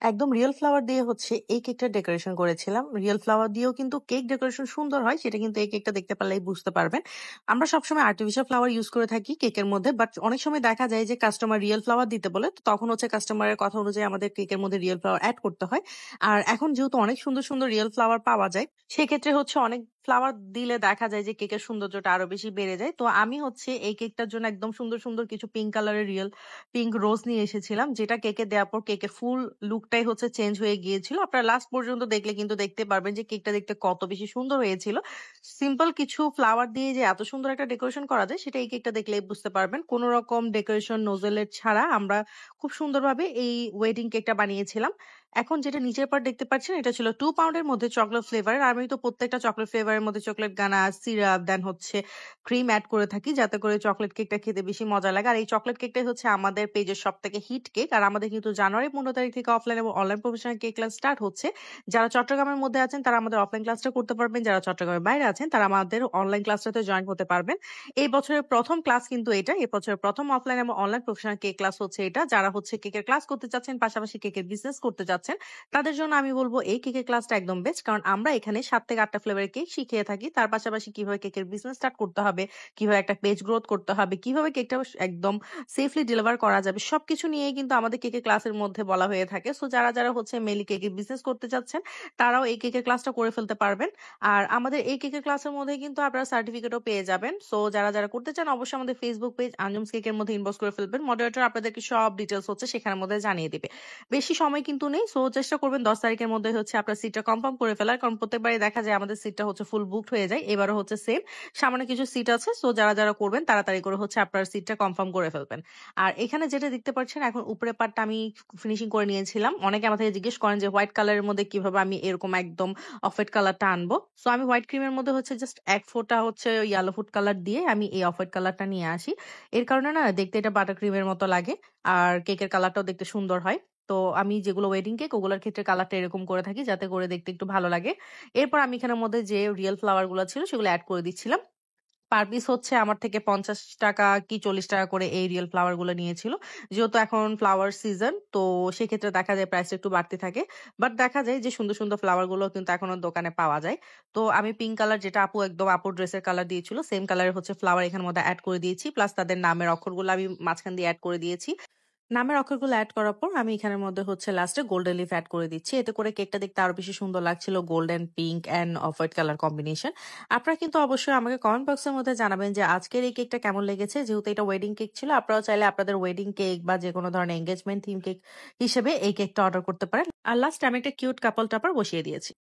একদম real flower দিয়ে হচ্ছে এই কেকটা ডেকোরেশন করেছিলাম। রিয়েল ফ্লাওয়ার দিয়েও কিন্তু কেক ডেকোরেশন সুন্দর হয়, সেটা কিন্তু এই কেকটা দেখতে পারলেই বুঝতে পারবেন। আমরা সবসময় আর্টিফিশিয়াল ফ্লাওয়ার ইউজ করে থাকি কেকের মধ্যে, বাট অনেক সময় দেখা যায় যে কাস্টমার রিয়েল ফ্লাওয়ার দিতে বলে, তো তখন হচ্ছে কাস্টমারের কথা অনুযায়ী আমাদের কেকের মধ্যে রিয়েল ফ্লাওয়ার অ্যাড করতে হয়। আর এখন যেহেতু অনেক সুন্দর সুন্দর রিয়েল ফ্লাওয়ার পাওয়া যায়, সেক্ষেত্রে হচ্ছে অনেক ফ্লাওয়ার দিলে দেখা যায় যে কেকের সৌন্দর্যটা আরো বেশি বেড়ে যায়। তো আমি হচ্ছে এই কেকটার জন্য একদম সুন্দর সুন্দর কিছু পিঙ্ক কালারের রিয়েল পিঙ্ক রোজ নিয়ে এসেছিলাম, যেটা কেকে দেওয়ার পর কেকের ফুল লুকটাই হচ্ছে চেঞ্জ হয়ে গিয়েছিল। আপনারা লাস্ট পর্যন্ত দেখলে কিন্তু দেখতে পারবেন যে কেকটা দেখতে কত বেশি সুন্দর হয়েছিল। সিম্পল কিছু ফ্লাওয়ার দিয়ে যে এত সুন্দর একটা ডেকোরেশন করা যায়, সেটা এই কেকটা দেখলেই বুঝতে পারবেন। কোনো রকম ডেকোরেশন নোজেলের ছাড়া আমরা খুব সুন্দরভাবে এই ওয়েডিং কেকটা বানিয়েছিলাম। এখন যেটা নিচের পার্ট দেখতে পাচ্ছেন, এটা ছিল 2 পাউন্ডের মধ্যে চকলেট ফ্লেভারের। আমি তো প্রত্যেকটা চকলেট ফ্লেভারের মধ্যে চকলেট গানাশ, সিরাপ, দেন হচ্ছে ক্রিম এড করে থাকি, যাতে করে চকলেট কেকটা খেতে বেশি মজা লাগে। আর এই চকলেট কেকটাই হচ্ছে আমাদের পেজের সবথেকে হিট কেক। আর আমাদের কিন্তু জানুয়ারি 15 তারিখ থেকে অফলাইন এবং online professional cake class start হচ্ছে। যারা চট্টগ্রামের মধ্যে আছেন তারা আমাদের অফলাইন ক্লাসটা করতে পারবেন, যারা চট্টগ্রামের বাইরে আছেন তারা আমাদের অনলাইন ক্লাসটাতে জয়েন করতে পারবেন। এই বছরের প্রথম ক্লাস কিন্তু এটা, এই বছরের প্রথম অফলাইন এবং অনলাইন প্রফেশনাল কেক ক্লাস হচ্ছে এটা। যারা হচ্ছে কেকের ক্লাস করতে চাচ্ছেন, পাশাপাশি কেকের বিজনেস করতে চাচ্ছেন, তাদের জন্য আমি বলবো এই কেকের ক্লাসটা একদম বেস্ট। কারণ আমরা এখানে 7 থেকে 8টা ফ্লেভারের কেক শিখিয়ে থাকি। তার পাশাপাশি কিভাবে কেকের বিজনেস স্টার্ট করতে হবে, কিভাবে একটা পেজ গ্রোথ করতে হবে, কিভাবে কেকটা একদম সেফলি ডেলিভার করা যাবে, সবকিছু নিয়েই কিন্তু আমাদের কেকের ক্লাসের মধ্যে বলা হয়ে থাকে। সো যারা যারা হচ্ছে মেইনলি কেকের বিজনেস করতে চাচ্ছেন, তারাও এই কেকের ক্লাসটা করে ফেলতে পারবেন। আর আমাদের এই কেকের ক্লাসের মধ্যে কিন্তু আপনারা সার্টিফিকেটও পেয়ে যাবেন। সো যারা যারা করতে চান, অবশ্যই আমাদের ফেসবুক পেজ আঞ্জুমস কেকের মধ্যে ইনবক্স করে ফেলবেন। মডারেটর আপনাদেরকে সব ডিটেলস হচ্ছে সেখানের মধ্যে জানিয়ে দিবে। বেশি সময় কিন্তু নেই, সো চেষ্টা করবেন 10 তারিখের মধ্যে হচ্ছে আপনার সিটটা কনফার্ম করে ফেলার। কারণ প্রত্যেকবারই দেখা যায় আমাদের সিটটা হচ্ছে ফুল বুকড হয়ে যায়, এবারও হচ্ছে সেম। সামান্য কিছু সিট আছে, সো যারা যারা করবেন তাড়াতাড়ি করে হচ্ছে আপনার সিটটা কনফার্ম করে ফেলবেন। আর এখানে যেটা দেখতে পাচ্ছেন, এখন উপরের পার্টটা আমি ফিনিশিং করে নিয়েছিলাম। অনেকে আমার থেকে জিজ্ঞেস করেন যে হোয়াইট কালারের মধ্যে কিভাবে আমি এরকম একদম অফ হোয়াইট কালারটা আনবো। সো আমি হোয়াইট ক্রিমের মধ্যে হচ্ছে জাস্ট এক ফোঁটা হচ্ছে ইয়েলো ফুড কালার দিয়ে আমি এই অফ হোয়াইট কালারটা নিয়ে আসি। এর কারণে না দেখতে এটা বাটার ক্রিমের মতো লাগে, আর কেকের কালারটাও দেখতে সুন্দর হয়। তো আমি যেগুলো ওয়েডিং কেক ওগুলোর ক্ষেত্রে কালারটা এরকম করে থাকি, যাতে করে দেখতে একটু ভালো লাগে। এরপর আমি এখানের মধ্যে যে রিয়েল ফ্লাওয়ার গুলো ছিল সেগুলো অ্যাড করে দিচ্ছিলাম। পার পিস হচ্ছে আমার থেকে ৳৫০ কি ৳৪০ করে এই রিয়েল ফ্লাওয়ার গুলো নিয়েছিল। যেহেতু এখন ফ্লাওয়ার সিজন, তো সেক্ষেত্রে দেখা যায় প্রাইসটা একটু বাড়তে থাকে। বাট দেখা যায় যে সুন্দর সুন্দর ফ্লাওয়ার গুলো কিন্তু এখনো দোকানে পাওয়া যায়। তো আমি পিঙ্ক কালার, যেটা আপু একদম আপুর ড্রেসের কালার দিয়েছিল, সেম কালারের হচ্ছে ফ্লাওয়ার এখানের মধ্যে এড করে দিয়েছি। প্লাস তাদের নামের অক্ষরগুলো আমি মাঝখান দিয়ে এড করে দিয়েছি। নামের অক্ষরগুলো এড করার পর আমি এখানের মধ্যে হচ্ছে লাস্টে গোল্ডেন লিফ এড করে দিচ্ছি। এতে করে কেকটা দেখতে আরো বেশি সুন্দর লাগছিল, golden pink and off white colour combination. আপনারা কিন্তু অবশ্যই আমাকে কমেন্ট বক্সের মধ্যে জানাবেন যে আজকের এই কেকটা কেমন লেগেছে। যেহেতু এটা ওয়েডিং কেক ছিল, আপনারাও চাইলে আপনাদের ওয়েডিং কেক বা যে কোনো ধরনের এঙ্গেজমেন্ট থিম কেক হিসেবে এই কেকটা অর্ডার করতে পারেন। আর লাস্টে আমি একটা কিউট কাপল টপার বসিয়ে দিয়েছি।